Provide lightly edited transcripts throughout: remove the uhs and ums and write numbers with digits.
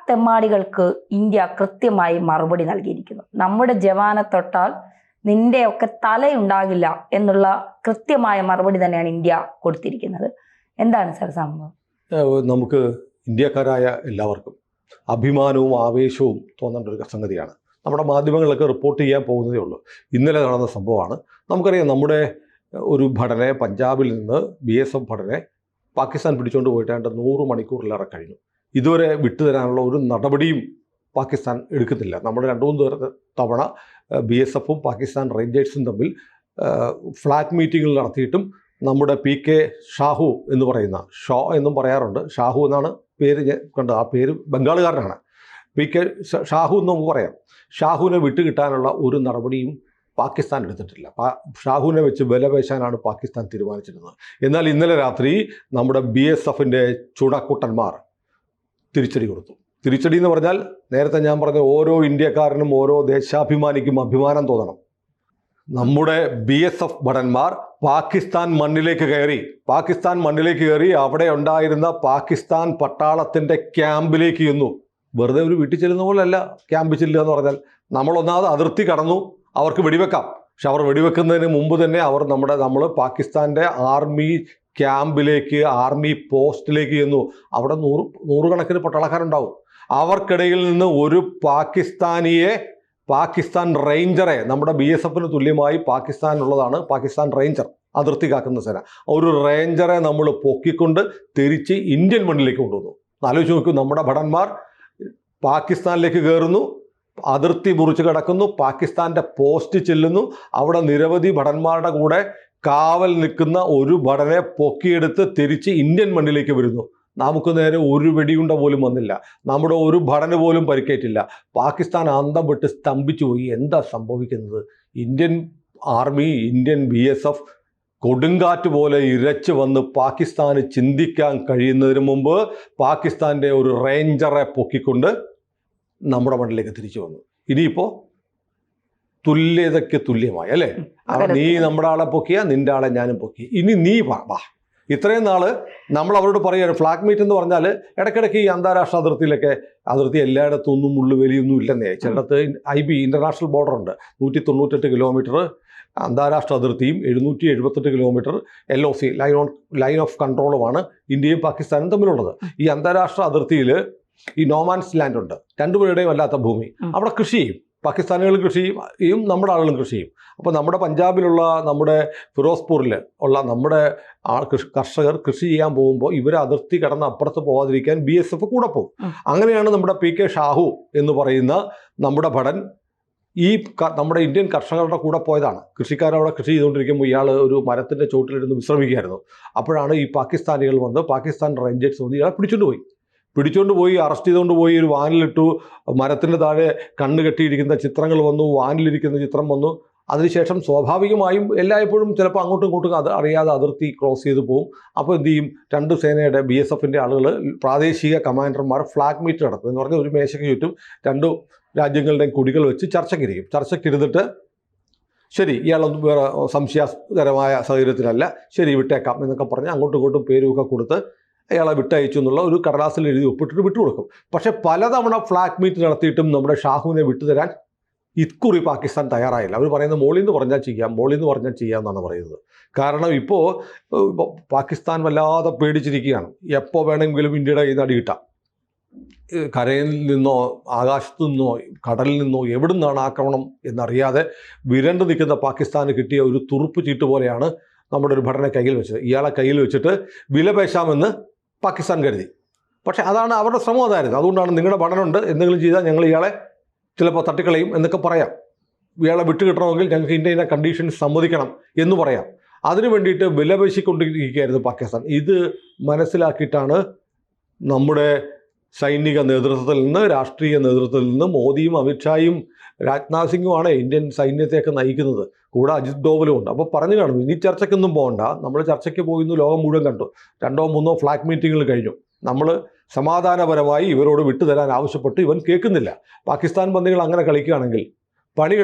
തെമ്മാടികൾക്ക് India കൃത്യമായി മറുപടി നൽകിയിരിക്കുന്നു. നമ്മുടെ ജവാനെ തൊട്ടാൽ നിന്റെയൊക്കെ തലയുണ്ടാകില്ല എന്നുള്ള കൃത്യമായ മറുപടി തന്നെയാണ് ഇന്ത്യ കൊടുത്തിരിക്കുന്നത്. എന്താണ് സാർ സംഭവം? നമുക്ക് ഇന്ത്യക്കാരായ എല്ലാവർക്കും അഭിമാനവും ആവേശവും തോന്നേണ്ട ഒരു സംഗതിയാണ്. നമ്മുടെ മാധ്യമങ്ങളൊക്കെ റിപ്പോർട്ട് ചെയ്യാൻ പോകുന്നതേ ഉള്ളൂ. ഇന്നലെ നടന്ന സംഭവമാണ്. നമുക്കറിയാം, നമ്മുടെ ഒരു ഭടനെ പഞ്ചാബിൽ നിന്ന് BSF ഭടനെ പാകിസ്ഥാൻ പിടിച്ചുകൊണ്ട് പോയിട്ട് 100 മണിക്കൂറിലേറെ കഴിഞ്ഞു. ഇതുവരെ വിട്ടുതരാനുള്ള ഒരു നടപടിയും പാകിസ്ഥാൻ എടുക്കുന്നില്ല. നമ്മുടെ 2-3 തവണ BSFും പാകിസ്ഥാൻ റേഞ്ചേഴ്സും തമ്മിൽ ഫ്ലാഗ് മീറ്റിങ്ങുകൾ നടത്തിയിട്ടും നമ്മുടെ PK ഷാഹു എന്ന് പറയുന്ന, ഷോ എന്നും പറയാറുണ്ട്, ഷാഹു എന്നാണ് പേര് കണ്ട്, ആ പേര് ബംഗാളുകാരനാണ്. PK ഷാഹു എന്ന് നമുക്ക് പറയാം. ഷാഹുവിനെ വിട്ടുകിട്ടാനുള്ള ഒരു നടപടിയും പാകിസ്ഥാൻ എടുത്തിട്ടില്ല. ഷാഹുവിനെ വെച്ച് വിലപേശാനാണ് പാകിസ്ഥാൻ തീരുമാനിച്ചിരുന്നത്. എന്നാൽ ഇന്നലെ രാത്രി നമ്മുടെ BSFിൻ്റെ ചുണക്കുട്ടന്മാർ തിരിച്ചടി കൊടുത്തു. തിരിച്ചടി എന്ന് പറഞ്ഞാൽ, നേരത്തെ ഞാൻ പറഞ്ഞ ഓരോ ഇന്ത്യക്കാരനും ഓരോ ദേശാഭിമാനിക്കും അഭിമാനം തോന്നണം. നമ്മുടെ BSF ഭടന്മാർ പാകിസ്ഥാൻ മണ്ണിലേക്ക് കയറി അവിടെ ഉണ്ടായിരുന്ന പാകിസ്ഥാൻ പട്ടാളത്തിൻ്റെ ക്യാമ്പിലേക്ക് ചെന്നു. വെറുതെ ഒരു വീട്ടിൽ ചെല്ലുന്ന പോലെയല്ല ക്യാമ്പിൽ ചെല്ലുക എന്ന് പറഞ്ഞാൽ. നമ്മളൊന്നാമത് അതിർത്തി കടന്നു, അവർക്ക് വെടിവെക്കാം. പക്ഷെ അവർ വെടിവെക്കുന്നതിന് മുമ്പ് തന്നെ നമ്മൾ പാകിസ്ഥാൻ്റെ ആർമി ക്യാമ്പിലേക്ക്, ആർമി പോസ്റ്റിലേക്ക് ചെന്നു. അവിടെ നൂറുകണക്കിന് പട്ടാളക്കാരുണ്ടാവും. അവർക്കിടയിൽ നിന്ന് ഒരു പാകിസ്ഥാൻ റേഞ്ചറെ, നമ്മുടെ BSFന് തുല്യമായി പാകിസ്ഥാനുള്ളതാണ് പാകിസ്ഥാൻ റേഞ്ചർ, അതിർത്തി കാക്കുന്ന സേന, ഒരു റേഞ്ചറെ നമ്മൾ പൊക്കിക്കൊണ്ട് തിരിച്ച് ഇന്ത്യൻ മണ്ണിലേക്ക് കൊണ്ടുവന്നു. ആലോചിച്ച് നോക്കൂ, നമ്മുടെ ഭടന്മാർ പാകിസ്ഥാനിലേക്ക് കയറുന്നു, അതിർത്തി മുറിച്ച് കിടക്കുന്നു, പാകിസ്ഥാൻ്റെ പോസ്റ്റ് ചെല്ലുന്നു. അവിടെ നിരവധി ഭടന്മാരുടെ കൂടെ കാവൽ നിൽക്കുന്ന ഒരു ഭടനെ പൊക്കിയെടുത്ത് തിരിച്ച് ഇന്ത്യൻ മണ്ണിലേക്ക് വരുന്നു. നമുക്ക് നേരെ ഒരു വെടിയുണ്ട പോലും വന്നില്ല. നമ്മുടെ ഒരു ഭടന് പോലും പരിക്കേറ്റില്ല. പാകിസ്ഥാൻ അന്തം വിട്ട് സ്തംഭിച്ചു പോയി. എന്താ സംഭവിക്കുന്നത്? ഇന്ത്യൻ ആർമി, ഇന്ത്യൻ BSF കൊടുങ്കാറ്റ് പോലെ ഇരച്ചു വന്ന് പാകിസ്ഥാന് ചിന്തിക്കാൻ കഴിയുന്നതിന് മുമ്പ് പാകിസ്ഥാൻ്റെ ഒരു റേഞ്ചറെ പൊക്കിക്കൊണ്ട് നമ്മുടെ മണ്ണിലേക്ക് തിരിച്ചു വന്നു. ഇനിയിപ്പോൾ തുല്യതയ്ക്ക് തുല്യമായി, അല്ലേ? നീ നമ്മുടെ ആളെ പൊക്കിയ, നിന്റെ ആളെ ഞാനും പൊക്കി, ഇനി നീ വാ. ഇത്രയും നാള് നമ്മൾ അവരോട് പറയുകയാണ്, ഫ്ലാഗ് മീറ്റ് എന്ന് പറഞ്ഞാൽ ഇടയ്ക്കിടയ്ക്ക് ഈ അന്താരാഷ്ട്ര അതിർത്തി എല്ലായിടത്തും ഒന്നും മുള്ളുവേലിയൊന്നും ഇല്ലെന്നേ. ചിലടത്ത് IB ഇൻ്റർനാഷണൽ ബോർഡർ ഉണ്ട്. 198 കിലോമീറ്റർ അന്താരാഷ്ട്ര അതിർത്തിയും 778 കിലോമീറ്റർ LOC ലൈൻ ഓഫ് കൺട്രോളുമാണ് ഇന്ത്യയും പാകിസ്ഥാനും തമ്മിലുള്ളത്. ഈ അന്താരാഷ്ട്ര അതിർത്തിയിൽ ഈ നോമാൻസ് ലാൻഡ് ഉണ്ട്, രണ്ടുപേരുടെയും അല്ലാത്ത ഭൂമി. അവിടെ കൃഷി ചെയ്യും, പാകിസ്ഥാനികൾ കൃഷി ചെയ്യും, നമ്മുടെ ആളുകളും കൃഷി ചെയ്യും. അപ്പോൾ നമ്മുടെ പഞ്ചാബിലുള്ള, നമ്മുടെ ഫിറോസ്പൂരിൽ ഉള്ള നമ്മുടെ കർഷകർ കൃഷി ചെയ്യാൻ പോകുമ്പോൾ ഇവർ അതിർത്തി കടന്ന് അപ്പുറത്ത് പോകാതിരിക്കാൻ BSF കൂടെ പോകും. അങ്ങനെയാണ് നമ്മുടെ PK ഷാഹു എന്ന് പറയുന്ന നമ്മുടെ ഭടൻ നമ്മുടെ ഇന്ത്യൻ കർഷകരുടെ കൂടെ പോയതാണ്. കൃഷിക്കാരവിടെ കൃഷി ചെയ്തുകൊണ്ടിരിക്കുമ്പോൾ ഇയാൾ ഒരു മരത്തിൻ്റെ ചോട്ടിലിരുന്ന് വിശ്രമിക്കുകയായിരുന്നു. അപ്പോഴാണ് ഈ പാകിസ്ഥാനികൾ വന്ന്, പാകിസ്ഥാൻ റേഞ്ചേഴ്സ് വന്ന് ഇയാളെ പിടിച്ചുകൊണ്ട് പോയി അറസ്റ്റ് ചെയ്തുകൊണ്ട് പോയി ഒരു വാനിലിട്ടു. മരത്തിൻ്റെ താഴെ കണ്ണ് കെട്ടിയിരിക്കുന്ന ചിത്രങ്ങൾ വന്നു, വാനിലിരിക്കുന്ന ചിത്രം വന്നു. അതിനുശേഷം സ്വാഭാവികമായും എല്ലായ്പ്പോഴും ചിലപ്പോൾ അങ്ങോട്ടും ഇങ്ങോട്ടും അറിയാതെ അതിർത്തി ക്രോസ് ചെയ്ത് പോകും. അപ്പോൾ എന്ത് ചെയ്യും? 2 സേനയുടെ BSFിൻ്റെ ആളുകൾ, പ്രാദേശിക കമാൻഡർമാർ ഫ്ലാഗ് മീറ്റ് നടത്തും. എന്ന് പറഞ്ഞാൽ ഒരു മേശയ്ക്ക് ചുറ്റും 2 രാജ്യങ്ങളുടെയും കൊടികൾ വെച്ച് ചർച്ചയ്ക്കിരുന്നിട്ട്, ശരി, ഇയാളൊന്നും വേറെ സംശയകരമായ സാഹചര്യത്തിലല്ല, ശരി വിട്ടേക്കാം എന്നൊക്കെ പറഞ്ഞ് അങ്ങോട്ടും ഇങ്ങോട്ടും പേരുമൊക്കെ കൊടുത്ത് അയാളെ വിട്ടയച്ചു എന്നുള്ള ഒരു കടലാസിൽ എഴുതി ഒപ്പിട്ടിട്ട് വിട്ടുകൊടുക്കും. പക്ഷെ പലതവണ ഫ്ലാഗ് മീറ്റ് നടത്തിയിട്ടും നമ്മുടെ ഷാഹുവിനെ വിട്ടുതരാൻ ഇക്കുറി പാകിസ്ഥാൻ തയ്യാറായില്ല. അവർ പറയുന്നത് മോളിൽ നിന്ന് പറഞ്ഞാൽ ചെയ്യാം എന്നാണ് പറയുന്നത്. കാരണം ഇപ്പോൾ പാകിസ്ഥാൻ വല്ലാതെ പേടിച്ചിരിക്കുകയാണ്. എപ്പോൾ വേണമെങ്കിലും ഇന്ത്യയുടെ കയ്യിൽ നിന്ന് അടികിട്ടാം. കരയിൽ നിന്നോ ആകാശത്തു നിന്നോ കടലിൽ നിന്നോ എവിടെ നിന്നാണ് ആക്രമണം എന്നറിയാതെ വിരണ്ടു നിൽക്കുന്ന പാകിസ്ഥാന് കിട്ടിയ ഒരു തുറുപ്പ് ചീട്ട് പോലെയാണ് നമ്മുടെ ഒരു ഭടനെ കയ്യിൽ വെച്ചത്. ഇയാളെ കയ്യിൽ വെച്ചിട്ട് വിലപേശാമെന്ന് പാകിസ്ഥാൻ കരുതി. പക്ഷേ അതാണ് അവരുടെ ശ്രമം, അതായിരുന്നു. അതുകൊണ്ടാണ് നിങ്ങളുടെ ഭടനുണ്ട്, എന്തെങ്കിലും ചെയ്താൽ ഞങ്ങൾ ഇയാളെ ചിലപ്പോൾ തട്ടിക്കളയും എന്നൊക്കെ പറയാം. ഇയാളെ വിട്ടുകിട്ടണമെങ്കിൽ ഞങ്ങൾക്ക് ഇന്ത്യയുടെ കണ്ടീഷൻ സമ്മതിക്കണം എന്ന് പറയാം. അതിനു വേണ്ടിയിട്ട് വിലപേശിക്കൊണ്ടിരിക്കുകയായിരുന്നു പാകിസ്ഥാൻ. ഇത് മനസ്സിലാക്കിയിട്ടാണ് നമ്മുടെ സൈനിക നേതൃത്വത്തിൽ നിന്ന്, രാഷ്ട്രീയ നേതൃത്വത്തിൽ നിന്ന് മോദിയും അമിത്ഷായും രാജ്നാഥ് സിംഗുമാണ് ഇന്ത്യൻ സൈന്യത്തെയൊക്കെ നയിക്കുന്നത്. കൂടെ അജിത് ഡോവലും ഉണ്ട്. അപ്പോൾ പറഞ്ഞു കാണും, ഇനി ചർച്ചയ്ക്കൊന്നും പോകണ്ട, നമ്മൾ ചർച്ചയ്ക്ക് പോയിന്ന് ലോകം മുഴുവൻ കണ്ടു. 2-3 ഫ്ലാഗ് മീറ്റിങ്ങുകൾ കഴിഞ്ഞു. നമ്മൾ സമാധാനപരമായി ഇവരോട് വിട്ടുതരാൻ ആവശ്യപ്പെട്ട് ഇവൻ കേൾക്കുന്നില്ല. പാകിസ്ഥാൻ ബന്ദികൾ അങ്ങനെ കളിക്കുകയാണെങ്കിൽ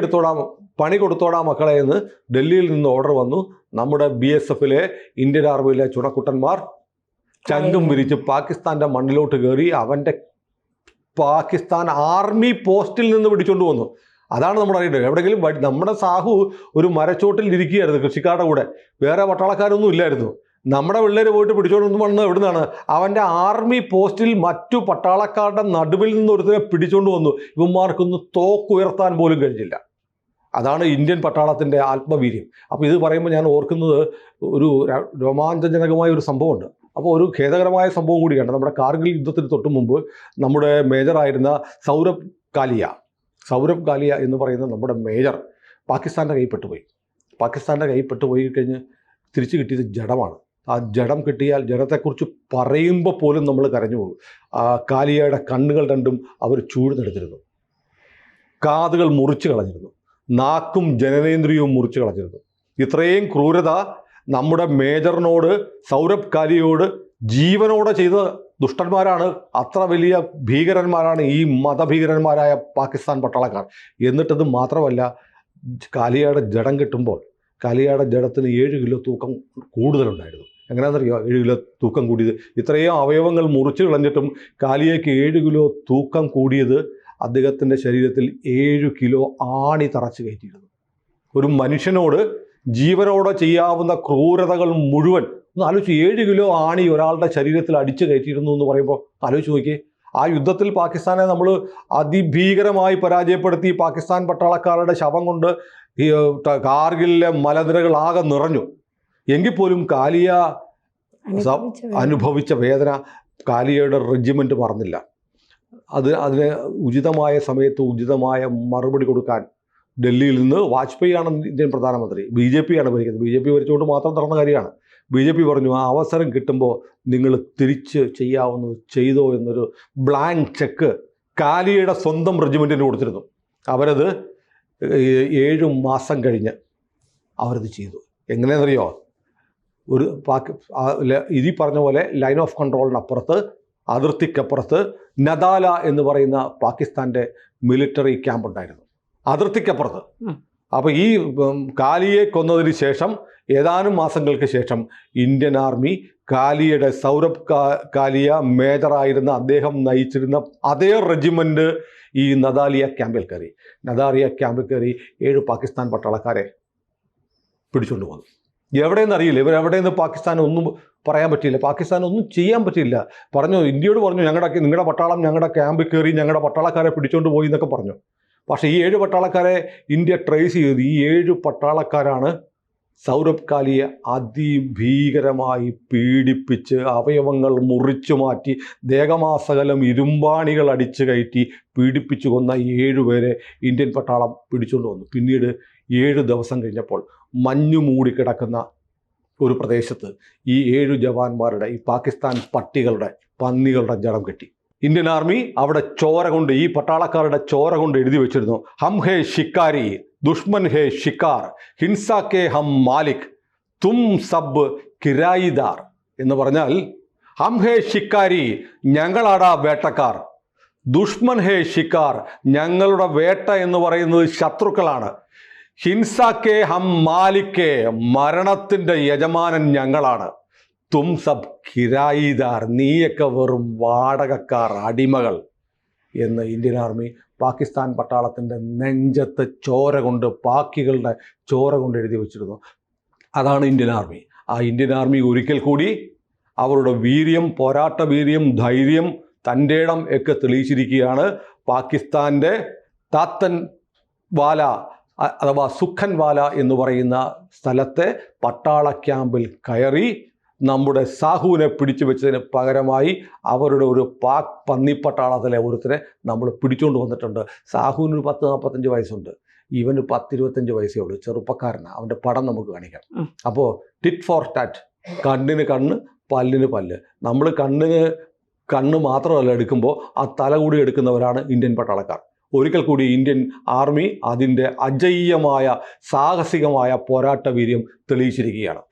പണി കൊടുത്തോടാ മക്കളെ എന്ന് ഡൽഹിയിൽ നിന്ന് ഓർഡർ വന്നു. നമ്മുടെ BSFിലെ, ഇന്ത്യൻ ആർമിയിലെ ചുണക്കുട്ടന്മാർ ചങ്കും വിരിച്ച് പാകിസ്ഥാൻ്റെ മണ്ണിലോട്ട് കയറി അവൻ്റെ പാകിസ്ഥാൻ ആർമി പോസ്റ്റിൽ നിന്ന് പിടിച്ചുകൊണ്ട് വന്നു. അതാണ് നമ്മൾ അറിയേണ്ടത്. എവിടെയെങ്കിലും നമ്മുടെ സാഹു ഒരു മരച്ചോട്ടിൽ ഇരിക്കുകയായിരുന്നു കൃഷിക്കാരുടെ കൂടെ, വേറെ പട്ടാളക്കാരൊന്നും ഇല്ലായിരുന്നു. നമ്മുടെ പിള്ളേർ പോയിട്ട് പിടിച്ചോണ്ട് വന്നത് എവിടുന്നാണ്? അവൻ്റെ ആർമി പോസ്റ്റിൽ മറ്റു പട്ടാളക്കാരുടെ നടുവിൽ നിന്ന് ഒരുത്തരെ പിടിച്ചുകൊണ്ട് വന്നു. ഇവന്മാർക്കൊന്ന് തോക്കുയർത്താൻ പോലും കഴിഞ്ഞില്ല. അതാണ് ഇന്ത്യൻ പട്ടാളത്തിൻ്റെ ആത്മവീര്യം. അപ്പോൾ ഇത് പറയുമ്പോൾ ഞാൻ ഓർക്കുന്നത് ഒരു രോമാഞ്ചജനകമായ ഒരു സംഭവമുണ്ട്. അപ്പോൾ ഒരു ഖേദകരമായ സംഭവം കൂടിയാണ്. നമ്മുടെ കാർഗിൽ യുദ്ധത്തിന് തൊട്ട് മുമ്പ് നമ്മുടെ മേജറായിരുന്ന സൗരഭ് കാലിയ എന്ന് പറയുന്ന നമ്മുടെ മേജർ പാകിസ്ഥാൻ്റെ കൈപ്പെട്ടുപോയി കഴിഞ്ഞ് തിരിച്ചു കിട്ടിയത് ജഡമാണ്. ആ ജഡം കിട്ടിയാൽ ജഡത്തെക്കുറിച്ച് പറയുമ്പോൾ പോലും നമ്മൾ കരഞ്ഞു പോകും. കാലിയയുടെ കണ്ണുകൾ രണ്ടും അവർ ചൂഴ്ന്നെടുത്തിരുന്നു, കാതുകൾ മുറിച്ച് കളഞ്ഞിരുന്നു, നാക്കും ജനനേന്ദ്രിയവും മുറിച്ച് കളഞ്ഞിരുന്നു. ഇത്രയും ക്രൂരത നമ്മുടെ മേജറിനോട്, സൗരഭ് കാലിയോട് ജീവനോടെ ചെയ്ത ദുഷ്ടന്മാരാണ്, അത്ര വലിയ ഭീകരന്മാരാണ് ഈ മതഭീകരന്മാരായ പാകിസ്ഥാൻ പട്ടാളക്കാർ. എന്നിട്ടത് മാത്രമല്ല, കാലിയയുടെ ജഡം കിട്ടുമ്പോൾ കാലിയയുടെ ജഡത്തിന് 7 കിലോ തൂക്കം കൂടുതലുണ്ടായിരുന്നു. എങ്ങനെയാണെന്നറിയോ 7 കിലോ തൂക്കം കൂടിയത്? ഇത്രയും അവയവങ്ങൾ മുറിച്ച് കളഞ്ഞിട്ടും കാലിയയ്ക്ക് 7 കിലോ തൂക്കം കൂടിയത് അദ്ദേഹത്തിൻ്റെ ശരീരത്തിൽ 7 കിലോ ആണി തറച്ച് കയറ്റിയിരുന്നു. ഒരു മനുഷ്യനോട് ജീവനോടെ ചെയ്യാവുന്ന ക്രൂരതകൾ മുഴുവൻ ഒന്ന് ആലോചിച്ച്, 7 കിലോ ആണി ഒരാളുടെ ശരീരത്തിൽ അടിച്ചു കയറ്റിയിരുന്നു എന്ന് പറയുമ്പോൾ ആലോചിച്ച് നോക്കിയേ. ആ യുദ്ധത്തിൽ പാകിസ്ഥാനെ നമ്മൾ അതിഭീകരമായി പരാജയപ്പെടുത്തി. പാകിസ്ഥാൻ പട്ടാളക്കാരുടെ ശവം കൊണ്ട് ഈ കാർഗിലിലെ മലനിരകളാകെ നിറഞ്ഞു. എങ്കിൽ പോലും കാലിയ അനുഭവിച്ച വേദന കാലിയയുടെ റെജിമെൻറ്റ് മറന്നില്ല. അതിന് ഉചിതമായ സമയത്ത് ഉചിതമായ മറുപടി കൊടുക്കാൻ ഡൽഹിയിൽ നിന്ന്, വാജ്പേയിയാണ് ഇന്ത്യൻ പ്രധാനമന്ത്രി, BJP ആണ് ഭരിക്കുന്നത്, BJP ഭരിച്ചുകൊണ്ട് മാത്രം നടന്ന കാര്യമാണ്. BJP പറഞ്ഞു ആ അവസരം കിട്ടുമ്പോൾ നിങ്ങൾ തിരിച്ച് ചെയ്യാവുന്നത് ചെയ്തോ എന്നൊരു ബ്ലാങ്ക് ചെക്ക് കാലിയയുടെ സ്വന്തം റെജിമെൻറ്റിന് കൊടുത്തിരുന്നു. അവരത് 7 മാസം കഴിഞ്ഞ് അവരത് ചെയ്തു. എങ്ങനെയെന്നറിയോ? ഒരു ഇതി പറഞ്ഞ പോലെ ലൈൻ ഓഫ് കൺട്രോളിനപ്പുറത്ത്, അതിർത്തിക്കപ്പുറത്ത് നദാല എന്ന് പറയുന്ന പാകിസ്ഥാൻ്റെ മിലിറ്ററി ക്യാമ്പ് ഉണ്ടായിരുന്നു, അതിർത്തിക്കപ്പുറത്ത്. അപ്പോൾ ഈ കാലിയെ കൊന്നതിന് ശേഷം ഏതാനും മാസങ്ങൾക്ക് ശേഷം ഇന്ത്യൻ ആർമി കാലിയുടെ, സൗരഭ് കാലിയ മേജറായിരുന്ന അദ്ദേഹം നയിച്ചിരുന്ന അതേ റെജിമെൻറ്റ് ഈ നദാലിയ ക്യാമ്പിൽ കയറി. 7 പാകിസ്ഥാൻ പട്ടാളക്കാരെ പിടിച്ചുകൊണ്ട് വന്നു. എവിടെയെന്ന് അറിയില്ല, ഇവരെവിടെയെന്ന് പാകിസ്ഥാൻ ഒന്നും പറയാൻ പറ്റിയില്ല, പാകിസ്ഥാൻ ഒന്നും ചെയ്യാൻ പറ്റിയില്ല. പറഞ്ഞു, ഇന്ത്യയോട് പറഞ്ഞു നിങ്ങളുടെ പട്ടാളം ഞങ്ങളുടെ ക്യാമ്പിൽ കയറി ഞങ്ങളുടെ പട്ടാളക്കാരെ പിടിച്ചുകൊണ്ട് പോയി എന്നൊക്കെ പറഞ്ഞു. പക്ഷേ ഈ 7 പട്ടാളക്കാരെ ഇന്ത്യ ട്രേസ് ചെയ്തു. ഈ 7 പട്ടാളക്കാരാണ് സൗരഭ് കാലിയെ അതിഭീകരമായി പീഡിപ്പിച്ച് അവയവങ്ങൾ മുറിച്ചു മാറ്റി ദേഹമാസകലം ഇരുമ്പാണികൾ അടിച്ചു കയറ്റി പീഡിപ്പിച്ചു കൊന്ന 7 പേരെ ഇന്ത്യൻ പട്ടാളം പിടിച്ചുകൊണ്ട് വന്നു. പിന്നീട് 7 ദിവസം കഴിഞ്ഞപ്പോൾ മഞ്ഞു മൂടിക്കിടക്കുന്ന ഒരു പ്രദേശത്ത് ഈ 7 ജവാന്മാരുടെ, ഈ പാകിസ്ഥാൻ പന്നികളുടെ ജഡം കെട്ടി. ഇന്ത്യൻ ആർമി അവിടെ ചോര കൊണ്ട്, ഈ പട്ടാളക്കാരുടെ ചോര കൊണ്ട് എഴുതി വെച്ചിരുന്നു, ഹം ഹേ ഷിക്കാരി, ദുഷ്മൻ ഹേ ഷിക്കാർ, ഹിൻസ കെ ഹം മാലിക്, തും സബ് കിരായിദാർ എന്ന് പറഞ്ഞാൽ, ഹം ഹേ ഷിക്കാരി ഞങ്ങളാടാ വേട്ടക്കാർ, ദുഷ്മൻ ഹേ ഷിക്കാർ ഞങ്ങളുടെ വേട്ട എന്ന് പറയുന്നത് ശത്രുക്കളാണ്, ഹിൻസ കെ ഹം മാലിക് മരണത്തിൻ്റെ യജമാനൻ ഞങ്ങളാണ്, തും സബ് കിരായിദാർ നീയൊക്കെ വെറും വാടകക്കാർ, അടിമകൾ എന്ന് ഇന്ത്യൻ ആർമി പാകിസ്ഥാൻ പട്ടാളത്തിൻ്റെ നെഞ്ചത്ത് ചോര കൊണ്ട്, പാക്കികളുടെ ചോര കൊണ്ട് എഴുതി വച്ചിരുന്നു. അതാണ് ഇന്ത്യൻ ആർമി. ആ ഇന്ത്യൻ ആർമി ഒരിക്കൽ കൂടി അവരുടെ വീര്യം, പോരാട്ട വീര്യം, ധൈര്യം, തൻ്റെ ഇടം ഒക്കെ തെളിയിച്ചിരിക്കുകയാണ്. പാകിസ്ഥാൻ്റെ താത്തൻ വാല അഥവാ സുഖൻവാല എന്ന് പറയുന്ന സ്ഥലത്തെ പട്ടാള ക്യാമ്പിൽ കയറി നമ്മുടെ സാഹുവിനെ പിടിച്ചു വെച്ചതിന് പകരമായി അവരുടെ ഒരു പാക് പന്നിപ്പട്ടാളത്തിലെ ഒരുത്തരെ നമ്മൾ പിടിച്ചുകൊണ്ട് വന്നിട്ടുണ്ട്. സാഹുവിന് 40-45 വയസ്സുണ്ട്, ഇവന് 10-25 വയസ്സേ ഉള്ളൂ, ചെറുപ്പക്കാരനാണ്. അവൻ്റെ പടം നമുക്ക് കാണിക്കാം. അപ്പോൾ ടിറ്റ് ഫോർ ടാറ്റ്, കണ്ണിന് കണ്ണ്, പല്ലിന് പല്ല്. നമ്മൾ കണ്ണ് മാത്രമല്ല എടുക്കുമ്പോൾ ആ തല കൂടി എടുക്കുന്നവരാണ് ഇന്ത്യൻ പട്ടാളക്കാർ. ഒരിക്കൽ കൂടി ഇന്ത്യൻ ആർമി അതിൻ്റെ അജയ്യമായ സാഹസികമായ പോരാട്ട വീര്യം തെളിയിച്ചിരിക്കുകയാണ്.